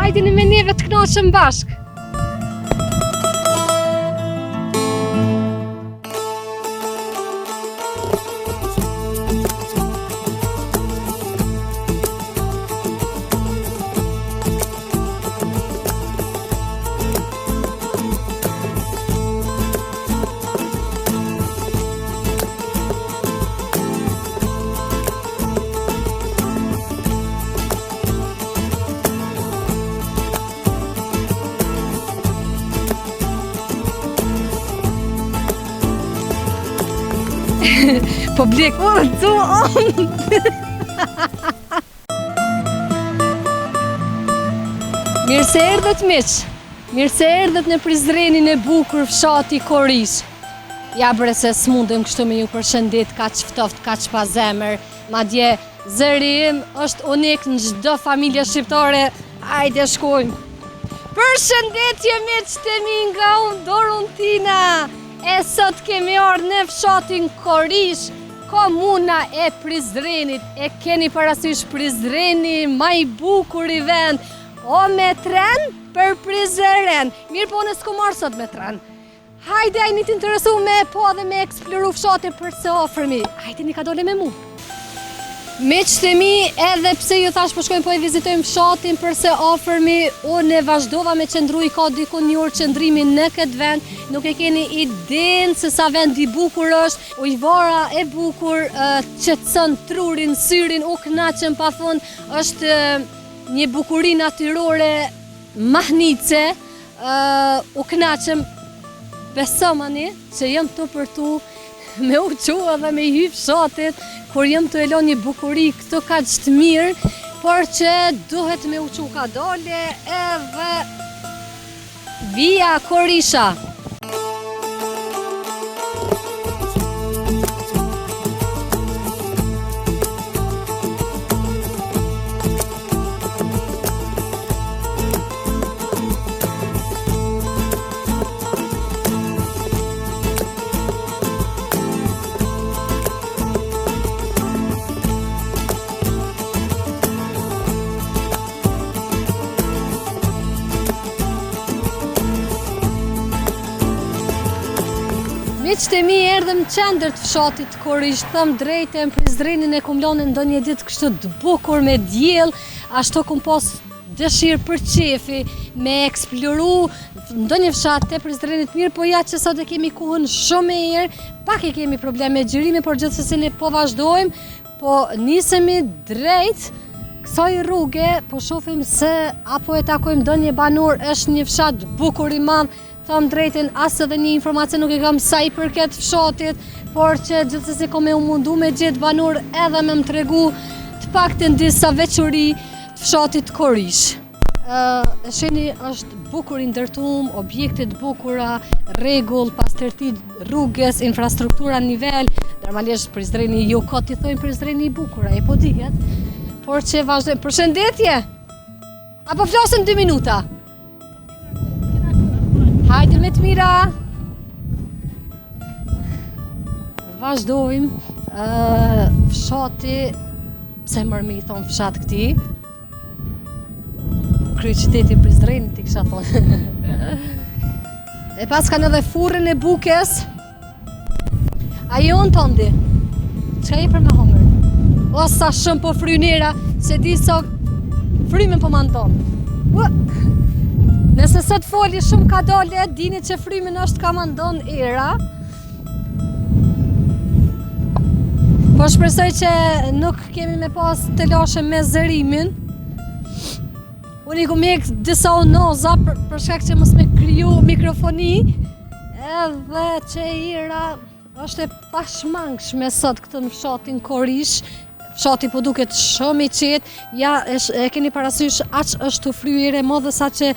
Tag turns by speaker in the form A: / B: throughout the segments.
A: Hajdini me neve të knoqëm bashk. Po blek, Mirë se erdhët miq, mirë se erdhët në Prizrenin e bukur fshati Korish. Ja bre se s'mundem kështu me ju përshëndet kaq ftoft, kaq pa zemër. Madje zëri im është unik në çdo familje shqiptare. Hajde shkojmë. Përshëndetje miq të mi nga unë Dorontina. E sot kemi ardhur në fshatin Korish, komuna e Prizrenit. E keni parasysh Prizreni, ma i bukur i vend. O me tren për Prizren. Mirë po në s'ku marrë sot me tren. Hajde ajni t'interesu me po dhe me eksploru fshatin për se ofërmi. Hajde një ka dole me mu. Miq të mi, edhe pse ju thash po shkojmë po e vizitojmë fshatin për se ofërmi, unë e vazhdova me qëndru i ka dikun një orë qëndrimi në këtë vend. Nuk e keni idenë se sa vend i bukur është, ujvara e bukur, qetëson trurin, syrin, u kënaqem pafund, është një bukuri natyrore mahnice, u kënaqem, besomani që jam të për tu me u qua dhe me i hyp fshatit, kur jam të elon një bukuri këto ka qëtë mirë, por që duhet me u qua ka dole edhe via Korisha. Miq të mi, erdhëm qendër të fshatit Korish, thëm drejtë në Prizrenin e kum lënë ndonjë ditë kështu të bukur me diell, ashtu kum pas dëshirë për qefi me eksploru ndonjë fshat të Prizrenit mirë, po ja që sot e kemi kohën shumë e erë, pak e kemi probleme me xhirimin, por gjithsesi ne po vazhdojmë, po nisemi drejt kësaj rruge, po shohim se apo e takojmë ndonjë banor, është një fshat bukur i madh. Thom drejten, as edhe një informacion nuk e kam sa i përket fshatit, por që gjithsesi kom me u mundu me gjetë banor edhe me më tregu të paktën disa veçori të fshatit Korish. E sheni është bukur i ndërtuar, objekte të bukura, rregull, pastërti rrugës, infrastruktura nivel, normalisht Prizreni jo ka t'i thojnë Prizreni i bukur, e po dihet, por që vazhdojmë. Përshëndetje! Apo flasim 2 minuta? Hajde me të mira! Vazhdojmë. Fshati, pse mërë me i thonë fshat këti? Kryeqyteti Prizrenit i kisha thonë. E pas kanë edhe furrën e bukes. Ajo në tondi, çka je për me hongër? O sa shumë po frynera, se di sa frymen po ma ndonë. Nëse sot foli shumë ka dole, dini që frymen është ka mandon era. Po shpresoj që nuk kemi me pas të lashe me zërimin. Unë i ku mek disa unoza për shkak që mos me kriju mikrofoni, edhe që era është e pashmangshme sot këtë në fshatin Korish. Fshati po duket shumë i qetë, ja e keni parasysh aq është të fryere modhe sa që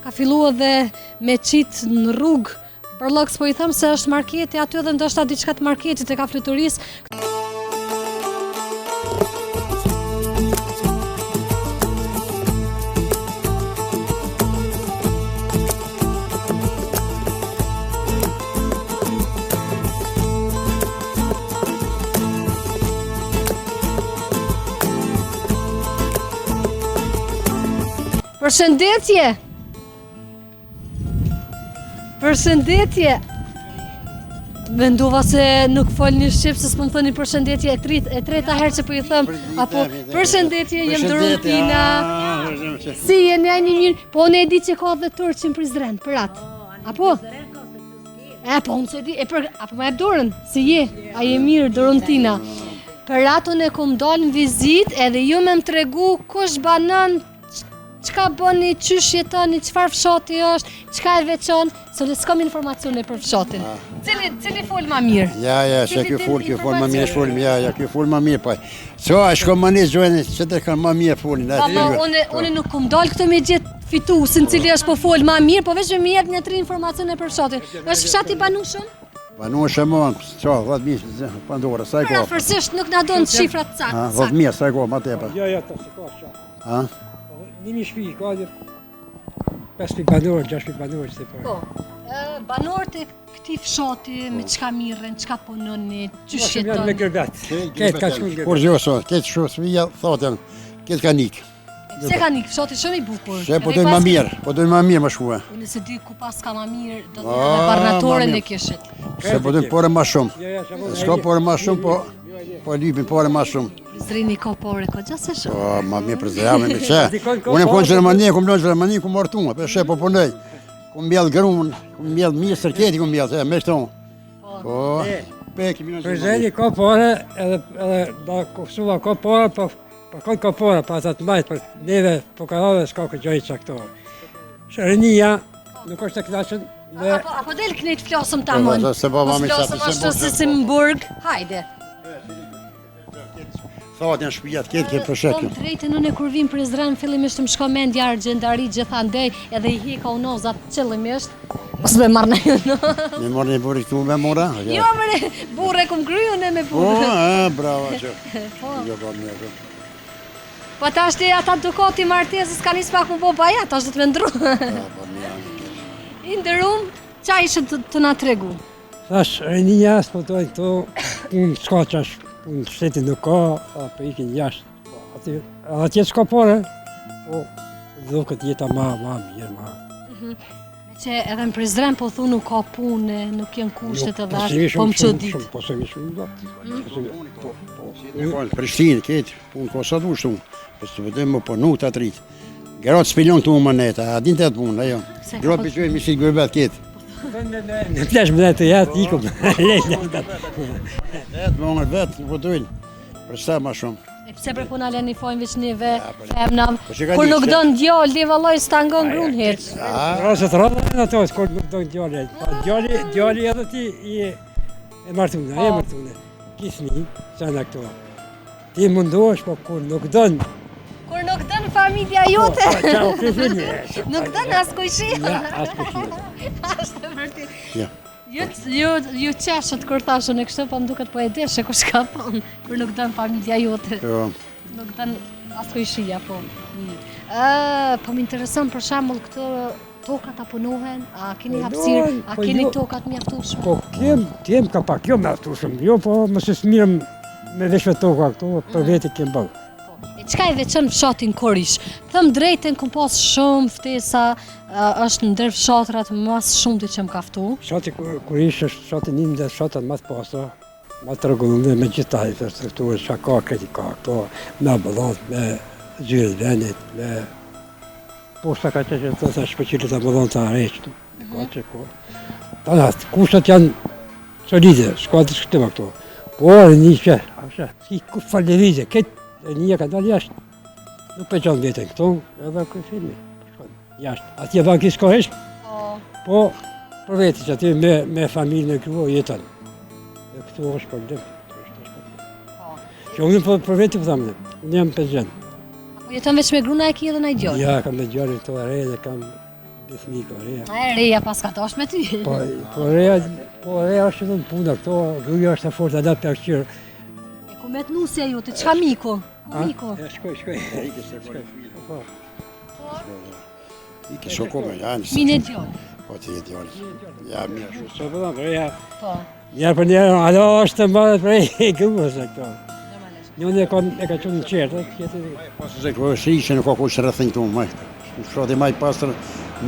A: ka fillu edhe me qitë në rrugë. Për lëks po i thëmë se është marketi aty edhe ndoshta diçka të marketit e ka fluturisë. Përshëndetje. Përshëndetje. Mendova se nuk folni shqip, se s'po më thoni përshëndetje e treta herë që po i them, apo përshëndetje, jem Dorontina. Si jeni, një mirë? Po unë e di që ka dhe turq në Prizren, për atë. Apo? Po unë se di, apo më jep dorën, si je? A je mirë, Dorontina? Për atë unë e kom dalë në vizit, edhe ju me më tregu kush banon, çka bëni, qysh jetoni, çfarë fshati është, çka e veçon, se ne s'kam informacione për fshatin. Cili fol më mirë?
B: Ja, se kjo fol më mirë, kjo fol më mirë, po. So, shko më një zojnë, që të kanë më mirë folin.
A: Unë nuk kom dalë këtë me gjithë fituesin cili është po fol më mirë, po veç me jep një 3 informacione për fshatin. Është fshati banueshëm?
B: Banueshëm, ço, 10.000 Pandora, sa e ka?
A: Parafërsisht nuk na don shifrat saktë.
B: 10.000, sa e ka, më tepër.
C: Jo, të shikosh.
B: Ha?
C: 1.000 shtëpi, ka 5.000 banor, 6.000 banor, se po.
A: Po. Banorët e këtij fshati me çka mirren, çka punoni, çysh
C: Janë me
A: jetoni?
C: gërbet. Këtë ka shumë
B: Kur jo so, këtë shosvija thoten, këtë kanik.
A: Pse ka nik fshati shumë i bukur.
B: Se po dojnë më mirë, më shkua.
A: Unë se di ku pas ka më mirë, do të thënë barnatoren e kishit.
B: Se po dojnë pore më shumë. S'ka pore më shumë, po lypin pore më shumë.
A: Zrini ka pore, ko gjase shumë.
B: Po, më mirë për zëjame me që. Unë e konë Gjermani, kom lënë Gjermani, kom martuar, për shë po punoj. Kom mbjell grun, kom mbjell misër, këti kom mbjell, me shtonë. Po, peki minë
C: Prizreni ka pore, edhe da Kosova ka pore, po ka pore, pa ata të mbajt, për neve pokarave s'ka këtë gjojtë qaktorë. Shërënia nuk është të knaqën me...
A: Apo del knejt flasëm ta mund.
B: Se po mami
A: flasëm ashtu si Simburg, hajde.
B: Thot janë shpijat, këtë për shekju.
A: Kom drejtën unë kur vim Prizren, fillimisht më shko mendja argjendari gjithandej, edhe i hika unozat qëllimisht. Mos me marrë në ju.
B: Me morë një burri këtu me mora?
A: Jo mëre, burre kum kryu unë me
B: Po,
A: burre.
B: brava që.
A: Po.
B: Jo, po, mirë.
A: Po ta është ata dukoti martesës ka njës pak më po baja, ta është të me ndru.
B: Po, mirë.
A: I ndërum, qa ishë të na tregu?
C: Thash, Rënia s'po dojnë këto, unë s'ka qash, unë shtetin nuk ka, apo ikin jashtë. Atje s'ka pore, po duket jeta ma mirë, ma.
A: Që edhe në Prizren po thu nuk ka punë, nuk jenë kushtet e dhe, po më që ditë.
C: Po se mi shumë do.
B: Prishtinë, këtë, punë ko sa du shumë. Po së vëdëm më punu të atritë. Geratë s'pilion të më neta, a din të atë punë, ajo. Geratë për që e misi gërbet këtë.
C: Në plesh më dhe të jetë, ikum.
B: Vetë, më ngër vetë, po dojnë. Për sa ma shumë.
A: E pse për puna leni fojnë veç njëve, femnam,
B: që ka
A: kur
B: di
A: nuk
B: se-
A: do në djallë, li valloj s'tangon grun heq.
C: Rrasët rrëdhe në ato, s'kur nuk dojnë djali. Djali edhe ti e martune, e martune. Kisni, qanë këto. Ti mundohesh, po kur nuk dojnë.
A: Kur nuk dënë familja jote,
C: Qao, këfini.
A: nuk dënë as kujshi.
C: Ja, as këshirë.
A: Ashtë të vërtit.
B: Ja.
A: Ju qeshët kur thashën e kështë, po më duket po e deshe kur shka thonë, kur nuk dënë familja jote.
B: Jo.
A: Nuk dënë as kujshia, po. Po më interesën për shembull këtë tokat a punohen, a keni hapësirë, a
C: po
A: keni
C: jo.
A: tokat mjaftueshme?
C: Po kem ka pak, jo me aftushëm, jo, po më së smirëm me veshve toka këto, për veti kem bëllë.
A: E qka e veçën fshatin Korish? Thëm drejten kom pas shumë ftesa, është ndër fshatrat mas shumë të që më kaftu.
C: Shati Kurish është shati njën dhe shatat më të pasta, më të rregullme me gjithaj të strukturë, që ka këti ka këto, me ballant, me zyrët venit, me posta ka që të të shpëqilët e ballant të areqë, ka që ko. Tanat, kushtat janë solide, s'ka diskutim këto. Por një që, si ku falëvizje, këtë e një ka dalë jashtë. Nuk pe qanë vetën këto, edhe kërë filmi, jashtë. Atje bankis ka heshtë, po për veti që aty me familjen e kryo jetën. E këtu është problem. Që unë për veti për thamë, unë jam pension.
A: Po jetën veç me gruna e ki edhe na i djallë?
C: Ja, kam me djallë këto e reja, kam dhe fëmijë këto reja.
A: A e reja pas ka tash me ty?
C: Po reja është edhe në puna, këto gruja është e fort, edhe për qërë.
A: E ku me të nusja ju, të qka miku? Ku miku?
C: Shkoj.
B: Ike shokome, janë.
A: Mine djallë.
B: Po të jetë djallë. Ja, mirë shumë.
C: Së përdo, reja,
A: Po,
C: njerë për njerë, alo është të mbadet për e gruës e këto.
A: normalisht.
C: Njën e ka qënë në qertë, tjetër.
B: Pasë se kërë shi që nuk ka kush rëthën këtu më. fshati më i pastër,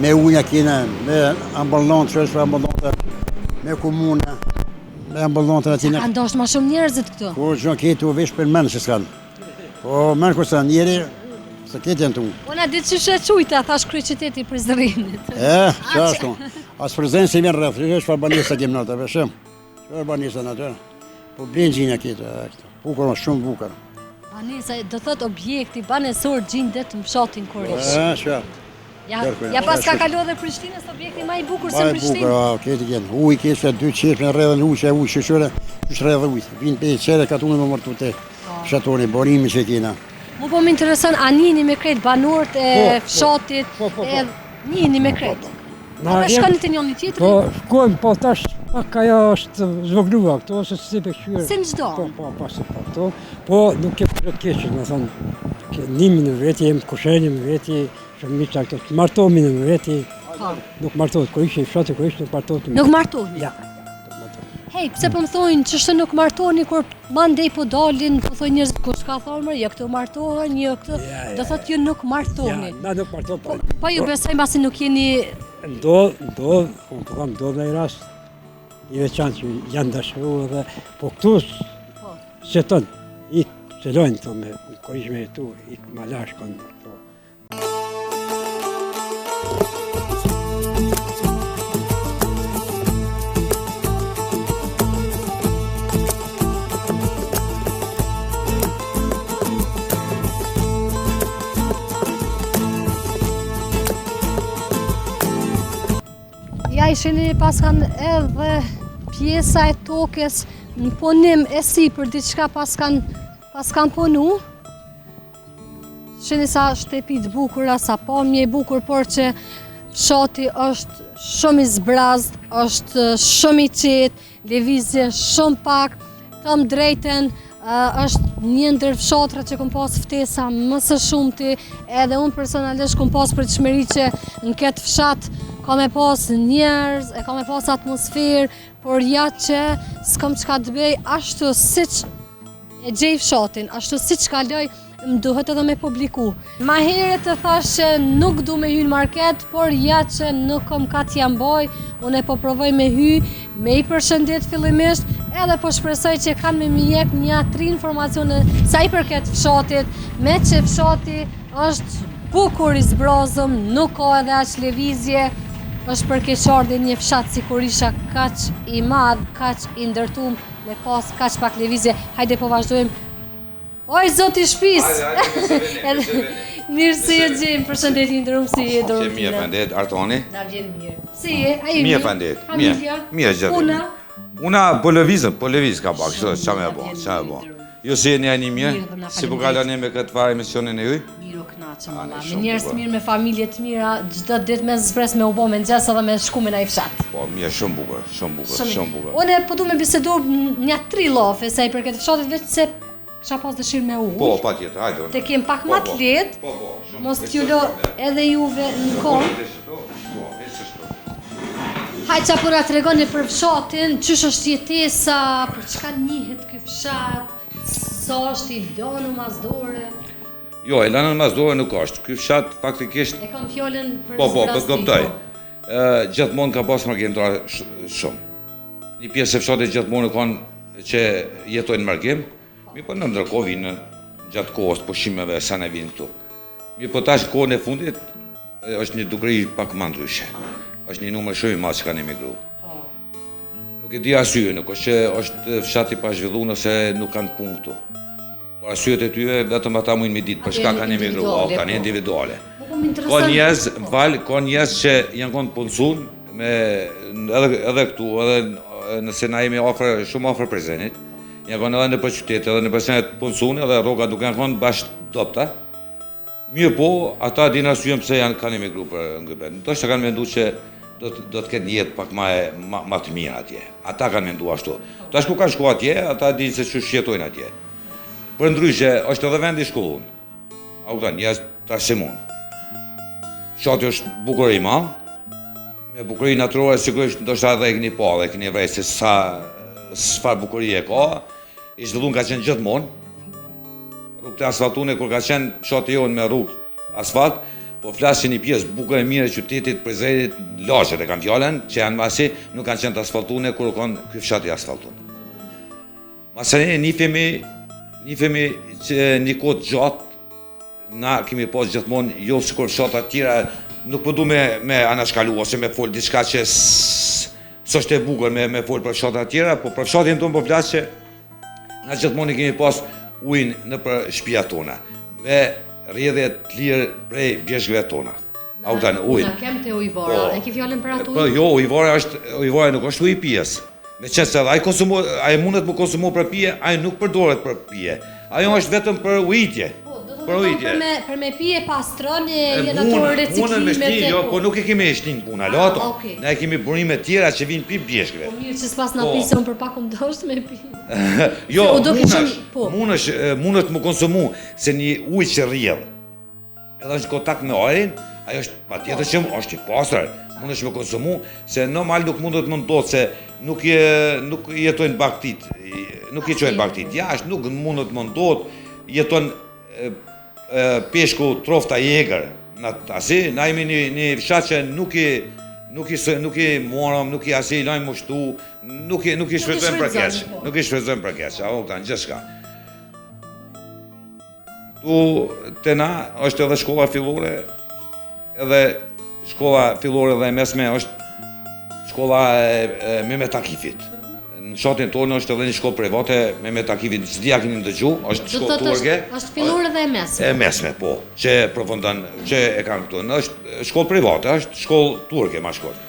B: me ujna kena, me ambulantë, çështë ambulantë, me komuna, me ambulantë aty.
A: Ka ndoshtë ma shumë njerëzit këtu.
B: Po çdo këtu vesh për mend që s'kan. Po mend kur sa njëri se këtë janë tu.
A: Ona ditë që shë qujta, thash kryeqyteti i Prizrenit.
B: Çashtu. As prezencë si vjen rreth, është banisa kem nata, veshëm. Çfarë banisa natë? Po blenxhina këtu. Bukur, shumë bukur.
A: Banisa, do thot objekti banesor gjendet në fshatin Kurish.
B: Çfarë?
A: Ja pas ka kalu edhe Prishtinës objekti më i bukur se
B: Më i
A: Prishtinë.
B: bukur, këtë gjen. Uji kishte 2 qepë në rrethën ujë shëshore, rrethë ujë. Vin pe çere ka tunë më martu te fshatoni borimi që kena.
A: Mu po më intereson a njihni me krejt banorët e fshatit, e njihni me krejt. Po shkoni te njëri tjetri?
C: Po, shkojmë, po tash pak ajo është zvogluar këto, ose si pe qyre.
A: Si në çdo.
C: Po, si po këto. Po, nuk ke për të keqë, më thonë, nimin në veti, jem kusheni në veti, shumë mita këto, martomi në veti, nuk martohet, kur ishe i fshati, kur ishe nuk martohet.
A: Nuk martoheni?
C: Ja.
A: Hej, pse po më thojnë që shtë nuk martoheni kur mandej po dalin, po thojnë njerëzit kush ka thonë, jo këtu martohen, jo këtu, do thotë ju nuk martoheni.
C: Ja, na nuk martohet.
A: Po ju besoj mbasi nuk jeni.
C: Ndodh, unë po kam ndodh në i rast, i veçantë që janë dashuruar dhe, po këtu seton, ikë, selojnë këto me korishme e tu, ikë malash kënë këto.
A: Ja ishini paskan edhe pjesa e tokës në punim e sipër diçka paskan punu. Shini sa shtepi të bukura, sa pamje e bukur, por që fshati është shumë i zbrazd, është shumë i qetë, lëvizje shumë pak, thëm drejten, është një ndër fshatra që kom pas ftesa më së shumti, edhe unë personalisht kom pas për të shmeri që në këtë fshat ka me pas njerëz, ka me pas atmosferë, por ja që s'kam çka të bëj ashtu siç e gjej fshatin, ashtu siç kaloj, më duhet edhe me publiku. Ma herët të thash që nuk du me hy në market, por ja që nuk kom ka t'jam boj, unë e po provoj me hy, me i përshëndet fillimisht, edhe po shpresoj që kanë me mi jep një 3 informacione sa i përket fshatit, me që fshati është bukur i zbrazëm, nuk ka edhe aq lëvizje, është përkeqardhje një fshat si Kurisha kaq i madh, kaq i ndërtum, me pas kaq pak lëvizje. Hajde po vazhdojmë. Oj, zoti shtëpis! Mirë si e gjim, përshëndetje ndërum, si e dorë.
D: Mirë fandet, Artoni.
A: Na vjen mirë. Si e? A je
D: Mirë fandet.
A: Familja?
D: Mirë gjithë.
A: Puna?
D: Una po lëviz ka pak, ç'a më bo. Ju si jeni ani mirë? Si po kaloni me këtë farë emisionin e juaj?
A: Mirë o knaqëm, valla. Me njerëz të mirë, me familje të mira, çdo ditë me zbres me u bë me nxjes edhe me shku me në fshat.
D: Po, mirë, shumë bukur, shumë bukur.
A: Unë po du me biseduar një 3 llofe sa i përket fshatit, vetë se kisha pas dëshirë me ujë.
D: Po, patjetër, hajde.
A: Te kem pak më të lehtë.
D: Po, shumë.
A: Mos t'ju lo edhe juve në kohë. Hajde qa pura të regoni për fshatin, qysh është jetesa, për çka njihet ky fshat, sa është i lanë mazdore.
D: Jo, e lanë mazdore nuk është. Ky fshat faktikisht
A: E kam fjalën për
D: po
A: zbrastin.
D: kuptoj. Gjithmonë ka pas margimtar shumë. Një pjesë e fshatit gjithmonë kanë që jetojnë në margim, mi po në ndërkohë vinë gjatë kohës pushimeve sa ne vinë këtu. Mi po tash kohën e fundit është një dukëri pak më ndryshe. Është një numër shumë i madh që kanë emigruar. Nuk e di arsye, nuk është që është fshati pa zhvilluar ose nuk kanë punë këtu. Po arsyet e tyre vetëm ata mundin me ditë për çka kanë emigruar, kanë individuale. Ka njerëz, ka njerëz që janë konë punësuar me edhe këtu, edhe nëse na jemi afër, shumë afër Prizrenit, janë konë edhe në për qytet, edhe në përsenet punësuar, edhe rroga duke janë konë bashkë dopta. Mirë po, ata din arsyen pse kanë emigruar për ngëben. Ndoshta kanë menduar që do të ketë një jetë pak më të mirë atje. Ata kanë menduar ashtu. Tash ku kanë shkuar atje, ata dinë se çu jetojnë atje. Për ndryshe, është edhe vendi i shkollun. A u kanë njerëz trashëmon. Fshati është bukur i madh. Me bukurinë natyrore sigurisht ndoshta edhe e keni pa dhe keni vënë se çfarë bukurie ka. I zhvilluar ka qenë gjithmonë. Rrugët e asfaltuara kur ka qenë fshati jon me rrugë asfalt, Po flasë që një pjesë bukur e mirë e qytetit Prizrenit, lagjet e kanë fjallën, që janë masi nuk kanë qenë të asfaltune, kur kanë ky fshat i asfaltun. Masane, nifemi që një kohë gjatë, na kemi pas gjithmonë, jo sikur fshata tjera, nuk përdu me anashkalu, ose me folë diçka që s'është e bukur me folë për fshata tjera, po për fshatin tonë po flasë që na gjithmonë i kemi pas ujnë në për shtëpia tona, me rrjedhje të lirë prej bjeshkëve tona. Autan ujë.
A: Na kem te ujvara, e ke fjalën për atë ujë?
D: Po jo, ujvara nuk është ujë pijes. Me qenë se ai mundet më konsumo për pije, ai nuk përdoret për pije. Ajo është vetëm për ujitje.
A: Për me pije pastron jena to reciklimet.
D: Jo, po nuk e kemi shtin puna, lato. Ne kemi burime tjera që vijnë pi bjeshkëve.
A: Po mirë që s'pas na pisën për pak ndosh me pi.
D: Jo, mundesh më konsumu se një ujë që rrjedh. Edhe është kontakt me ajrin, ajo është patjetër që është i pastër. Mundesh më konsumu se normal nuk mundet më ndodh se nuk jetojnë baktit. Nuk i çojnë baktit. Jashtë nuk mundet më ndodh, jeton peshku trofta jegër, na jemi një fshat që nuk i morëm, nuk i asi i lajmë mushtu, nuk i shfrytëzojmë për keq, nuk i shfrytëzojmë për keq, apo kanë gjithçka. Tu te na është edhe shkolla fillore, dhe e mesme është shkolla e Mehmet Akifit. Në fshatin tonë është edhe një shkollë private Mehmet Akifit, s'dia keni dëgju, është shkollë turke.
A: Është fillore dhe e mesme.
D: E mesme, po, që përfundan, që e kanë këtu. Është shkollë private, është shkollë turke ma shkollë.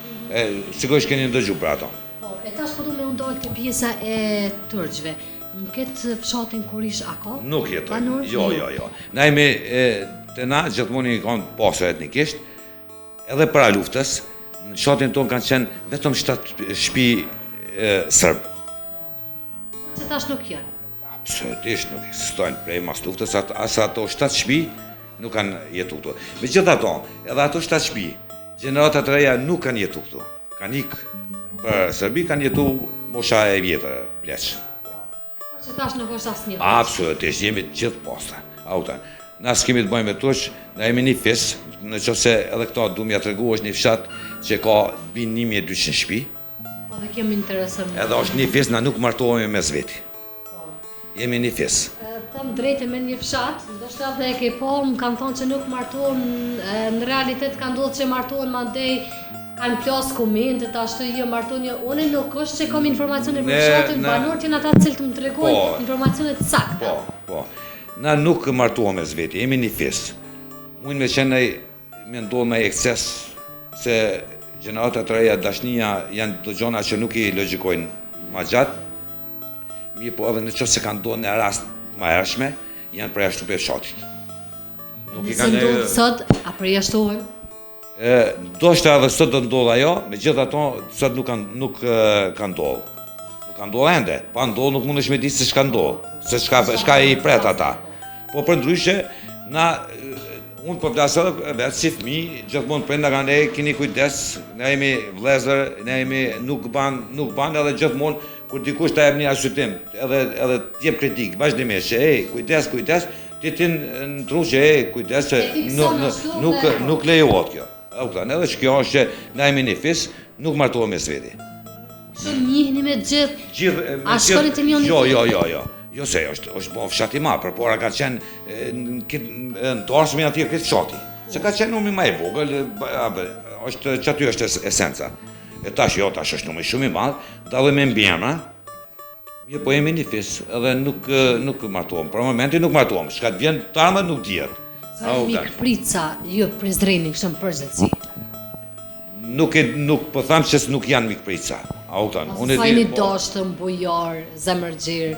D: Sigurisht keni dëgju për ato.
A: Po, e tash po du me ndodhë të pjesa e turqve. Në këtë fshatin Kurish ako?
D: Nuk jetojnë. Jo. Na jemi te na gjithmonë kanë pasur etnikisht, edhe para luftës, në fshatin tonë kanë qenë vetëm 7 shtëpi sërbë.
A: Që tash nuk janë?
D: Absolutisht nuk ekzistojnë prej mas luftës, as ato 7 shtëpi nuk kanë jetu këtu. Megjithatë, edhe ato 7 shtëpi, gjeneratat e reja nuk kanë jetu këtu. Kanë ikë për Serbi, kanë jetu mosha e vjetër pleq.
A: Por që tash nuk është asnjë.
D: Absolutisht, jemi gjithë posta. Autan. Na s'kemi të bëjmë me tush, na jemi një fis, nëse edhe këto du m'ja tregu, është një fshat që ka bin 1200 shtëpi.
A: Dhe kemi interesëm.
D: Edhe është një fis, na nuk martohemi mes veti. Jemi një fis.
A: Thëmë drejtë me një fshat, ndoshta dhe e ke po, më kanë thonë që nuk martohen, në realitet kanë ndodhur që martohen mandej, kanë plas komente, ashtu jo martonja. Unë nuk është që kam informacione për fshatin, banorët janë ata të cilët më tregojnë informacione të sakta.
D: Po. Na nuk martohem mes veti, jemi një fis. Unë me qenë me ndodhë me ekses se gjeneratat e reja dashnia janë të gjona që nuk i logjikojnë ma gjatë. Mirë po edhe në qoftë se kanë ndodhur në rast ma hershme, janë përjashtuar për fshatit.
A: Nëse ndodhë sot, a përjashtohen?
D: Ndoshta edhe sot do ndodhë ajo, megjithatë sot nuk kanë ndodhur. Nuk kanë ndodhur ende, pa ndodhur nuk mundesh me ditë se çka ndodh, se çka i pret ata. Po për ndryshe, unë po flas edhe vetë si fëmijë, gjithmonë prenda kanë ne keni kujdes, ne jemi vëllezër, ne jemi nuk ban edhe gjithmonë kur dikush ta jep një arsyetim, edhe të jep kritik vazhdimisht, kujdes, ti ndru që kujdes se nuk lejohet kjo. Edhe që kjo është që na jemi një fis, nuk martohemi mes veti.
A: Shumë njihni me gjithë. A shkoni të njëni?
D: Jo. Jo se është po fshati ma, për pora ka qenë në të arsëmi atje këtë fshati. Se ka qenë numri ma i vogël, që aty është esenca. E tash është numri shumë i madh, dalë me mbjena, mirë po jemi një fis, edhe nuk martohem. Për momentin nuk martohem, shka të vjen të armët nuk dihet.
A: Sa mik prica, ju Prizreni kështëm përgjithësi?
D: Nuk po thamë që nuk janë mik prica.
A: Sa një dashtë, bujar, zemërgjir.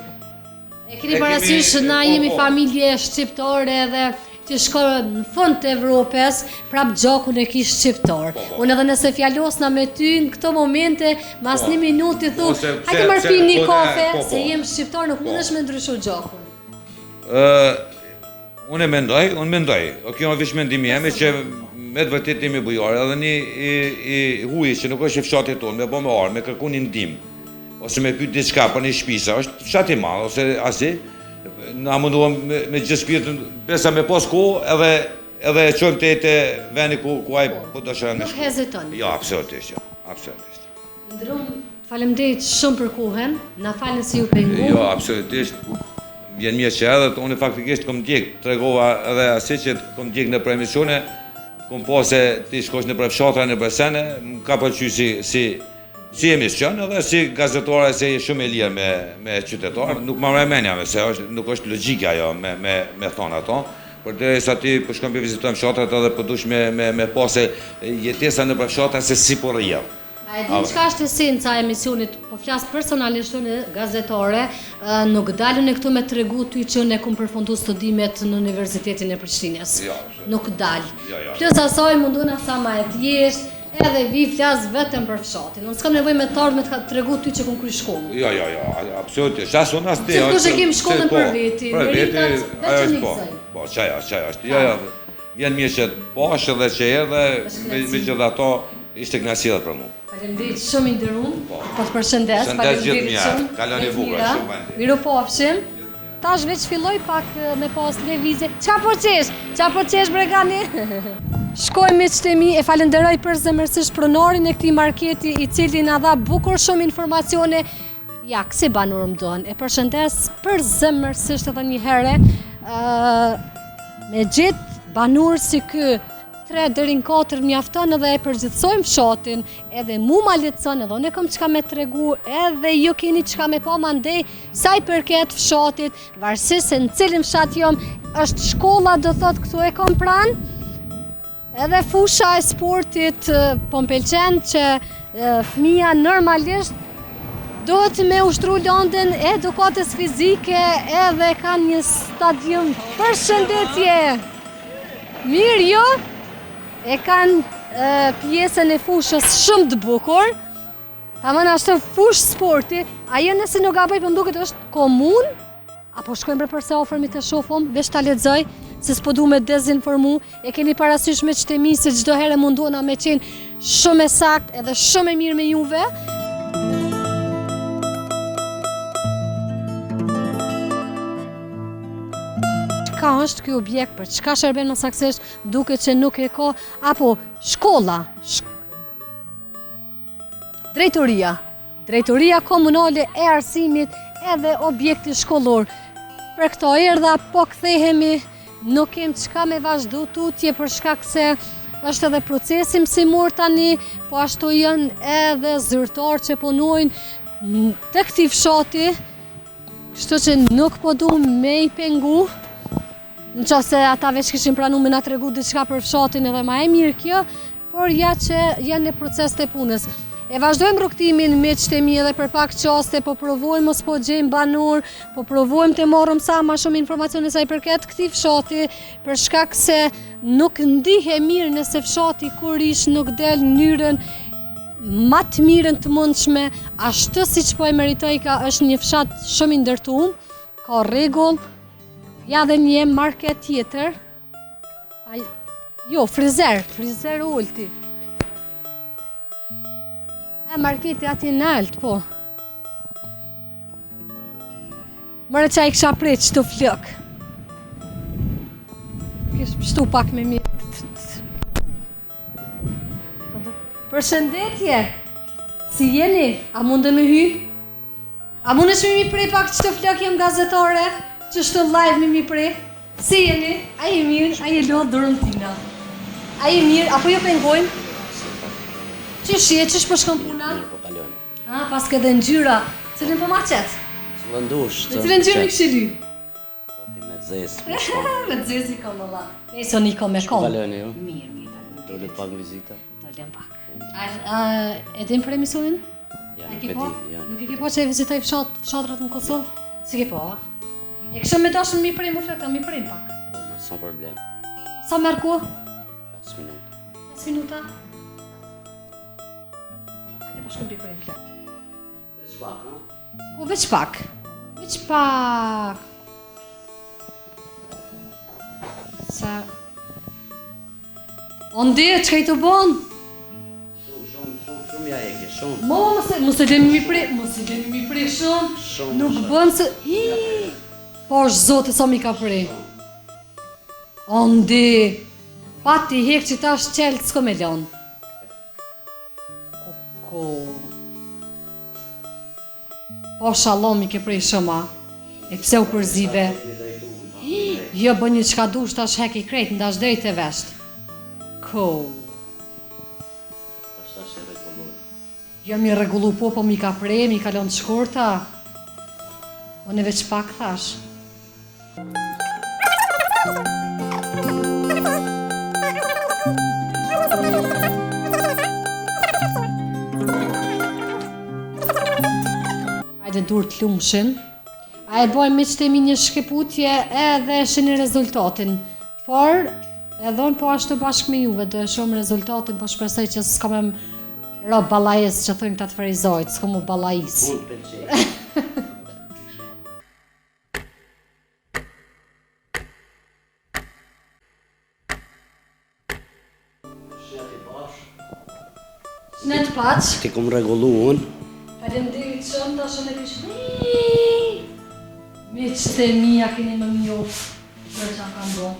A: E keni parasysh na jemi familje shqiptare edhe që shkojnë në fund të Evropës, prap gjakun e kish shqiptar. Unë edhe nëse fjalosna me ty në këto momente, mas një minuti thu, hajde marrë pi një kafe, se jem shqiptar, nuk mundesh me ndryshu gjakun.
D: Unë mendoj, kjo është veç mendimi jemi që me të vërtet jemi bujare, edhe një huj që nuk është fshatit tonë, me bo me arë, me kërku një ndim, ose me pyet diçka për një shtëpi, është fshat i madh ose asi, na munduam me gjithë shpirtin, besa me pas kohë edhe edhe e qojmë te vendi ku ai po do shërën me
A: Nuk
D: shku.
A: heziton.
D: Jo, absolutisht, jo. Absolutisht.
A: Ndrum, faleminderit shumë për kohën. Na falni se ju pengu.
D: Jo, absolutisht. Vjen mirë që edhe unë faktikisht kom djeg, tregova edhe asaj që kom djeg në emisione, kom po se ti shkosh në për fshatra në për sene, më ka pëlqyer si emision edhe si gazetare se je shumë e lirë me qytetarë, nuk më menja se nuk është logjike ajo me thonë ato. Por derisa ti po shkon për vizitojmë fshatrat edhe po dush me pasë jetesa në për fshatra se si po rrjell.
A: A e di çka është esenca e emisionit? Po flas personalisht unë gazetare, nuk dalën këtu me tregu ty që unë kam përfunduar studimet në Universitetin e Prishtinës.
D: Jo,
A: Nuk dal.
D: Jo.
A: Plus asaj munduna sa më e thjesht, edhe vi flas vetëm për fshatin. Unë s'kam nevojë me të ardhur me të tregu ty që kam kryer shkollën.
D: Jo, absolutisht. As unë as ti.
A: Se kush e kem shkollën për veti,
D: Për veti,
A: meritat
D: ajo
A: veçanisë.
D: është po. Po, çaja është. Jo, vjen mirë që të pash edhe që erdhe, megjithatë ishte kënaqësi për mua.
A: Faleminderit shumë i nderuar. Po të përshëndes.
D: Shëndes gjithë mirë. Kaloni bukur, shumë mirë.
A: Mirupafshim. Tash veç filloj pak me pas lëvizje. Çka po qesh bregani? Shkojmë me qëtemi, e falenderoj për zemërsisht pronarin e këtij marketi i cili na dha bukur shumë informacione. Ja, kësi banur më dohen. E përshëndes për zemërsisht edhe një herë. Me gjithë banur si kë 3 deri në 4 mjafton edhe e përgjithsojmë fshatin, edhe mu ma letëson, edhe unë kam çka me tregu, edhe ju keni çka me pa mandej sa i përket fshatit, varësisht se në cilin fshat jom, është shkolla do thot këtu e kam pranë, edhe fusha e sportit po m'pëlqen që fëmia normalisht duhet me ushtru lëndën e edukatës fizike edhe kanë një stadium. Përshëndetje! Mirë jo? E kanë pjesën e fushës shumë të bukur, tamam ashtu fushë sporti, ajo nëse nuk gaboj për mduket është komun, apo shkojmë për se ofërmi të shofëm, veç ta lexoj, se s'po du me dezinformu, e keni parasysh me qëtemi se çdo herë mundona me qenë shumë e sakt edhe shumë e mirë me juve. Ka është ky objekt, për çka shërben më saktësisht, duket që nuk e ka, apo shkolla, drejtoria komunale e arsimit edhe objekti shkollor. Për këto erdha, po kthehemi, nuk kem çka me vazhdu tutje për shkak se është edhe procesi mësimor tani, po ashtu janë edhe zyrtar që punojnë të këtij fshati, kështu që nuk po du me i pengu. Në qoftë se ata veç kishin pranu me na tregu diçka për fshatin edhe ma e mirë kjo, por ja që janë në proces të punës. E vazhdojmë rrugtimin me qëtemi edhe për pak qaste, po provojmë mos po gjejmë banor, po provojmë të morëm sa ma shumë informacione sa i përket këtij fshati, për shkak se nuk ndihe mirë nëse fshati kur ish nuk del në mënyrën ma të mirën të mundshme, ashtu siç po e meritoj ka është një fshat shumë i ndërtuar, ka rregull. Ja dhe një market tjetër, jo, frizer ulti. Marketi ati në altë, po. Mërë që a i kësha prej që të flëk. Kështë pështu pak me mirë. Përshëndetje, si jeni? A mundë me hy? A mundë shmi mi prej pak që të flëk jem gazetare? Që shtë live me mi prej? Si jeni? A i mirë? A i lodhë dërën tina? A i mirë? Apo jo pengojnë? Që shje? Që shpo shkon puna?
E: Mirë po kalojnë.
A: Pas këtë ngjyra. Cilin po ma qetë?
E: Vëndush.
A: Me cilin ngjyrë një këshiry?
E: Ti me zezë, me shkollë.
A: Me zezi ka më la. Meso një ko me
E: Po
A: kom.
E: kalojnë ju?
A: Mirë.
E: Dole pak vizita?
A: Dolem pak. E din për emisionin?
E: Ja,
A: A
E: nuk
A: ke
E: e
A: po?
E: di, ja.
A: Nuk e ke po që e vizitoj fshatrat në Kosovë? Si ke po, a? E këshëm me dashën mi prej, më flekta, mi prej pak.
E: Po, ma sa problem.
A: Sa merë ku?
E: 5 minuta.
A: 5 minuta? E po shkëm bi prej flek.
E: Veç pak, ha?
A: Po veç pak. Veç pak. Sa... Ondi, që ka i të bon?
E: Shumë ja eke, shumë.
A: Mo, mos e lemi mi prej shumë.
E: Shumë,
A: Nuk
E: shumë.
A: bën se... Hi! Po është zote sa mi ka prej. Ondi, Pati hek që ta është qelë s'ko me lanë. Ko. Po shalom i ke prej shumë, e pse u përzive? Jo, bë një qka dush ta është hek i krejt, nda është drejt e vesht. Ko.
E: Tash e rregulloj.
A: Jo mi regullu po mi ka prej, mi ka lënë shkorta. Unë veç pak thash. Hajde dur të lumshin. A e bojmë me qëtemi një shkeputje edhe shini rezultatin. Por, edhe unë po ashtu bashkë me juve, do e shumë rezultatin, po shpresoj që s'ka me ro balajës që thënë këta të farizojt, s'ka mu balajës.
E: Unë pëlqej.
A: Në të paq.
E: Ti kom rregullu unë.
A: Faleminderit shumë, ta shumë e kishë. Me qëtë e mija keni më mjofë për që kam do.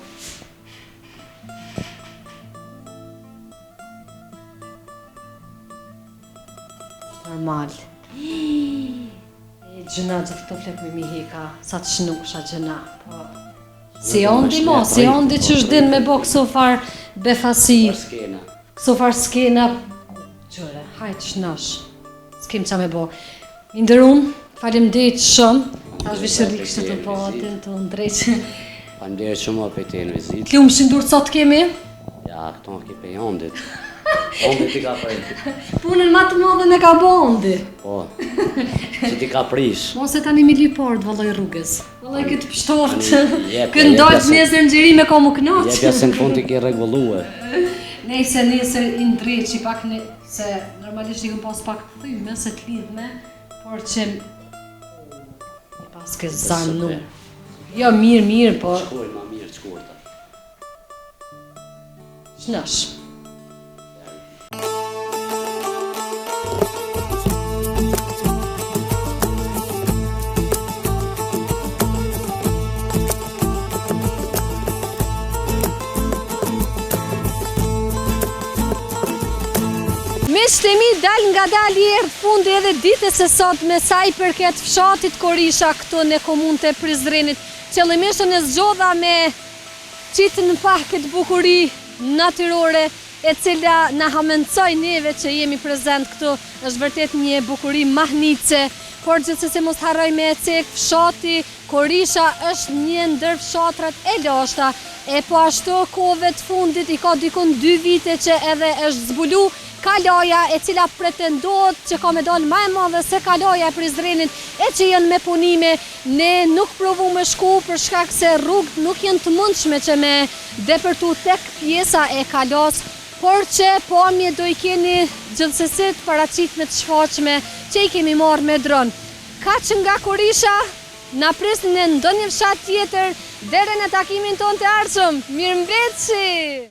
A: Normal. E gjëna gjithë këto flek me mi heka, sa të shnusha gjëna. Po. Si ondi mo, si ondi që shdin me bo këso farë befasi,
E: Për skena.
A: këso farë skena. Gjore, hajtë shnash. S'kem qa me bo. Inderun, faleminderit shumë. Tash vishëri kështë të po atë të ndrejtë.
E: Faleminderit shumë për te në vizit.
A: Klumë shindur sot kemi?
E: Ja, këto në kipe ondit. Ondit i ka prej.
A: Punën ma të modhen e ka bondi.
E: Po, që ti ka prish.
A: Mos e tani mi liport, vëlloj rrugës. Vëlloj këtë pështort.
E: Jep,
A: Këtë ndojt
E: jep,
A: nesër në gjeri me ka mu knaq.
E: Jepja se në fund ti ke rregullue.
A: Nejse nesër i ndrejt që pak ne, se normalisht i këm pas pak të thyme, se të lidhme, por që pas ke zanu. Jo, mirë, po
E: Shkoj ma mirë të shkurta.
A: shnash. Miqtë e mi dal nga dal i erdhë fundi edhe ditës e sot me sa i përket fshatit Korisha këtu në komunë të Prizrenit. Qëllimisht e zgjodha me qitë në pak këtë bukuri natyrore e cila na hamencoj neve që jemi prezent këtu. Është vërtet një bukuri mahnice, por gjithsesi mos harroj me e cek fshati Korisha është një ndër fshatrat e lashta e po ashtu kohëve të fundit i ka dikun 2 vite që edhe është zbulu kalaja e cila pretendohet që ka me dalë më e madhe se kalaja e Prizrenit e që janë me punime. Ne nuk provu me shku për shkak se rrugët nuk janë të mundshme që me depërtu tek pjesa e kalas, por që pamje do i keni gjithsesi të paraqitme të shfaqme që i kemi marrë me dron. Kaq nga Korisha, na prisni në ndonjë fshat tjetër deri në takimin ton të ardhshëm. Mirëmbëjtje!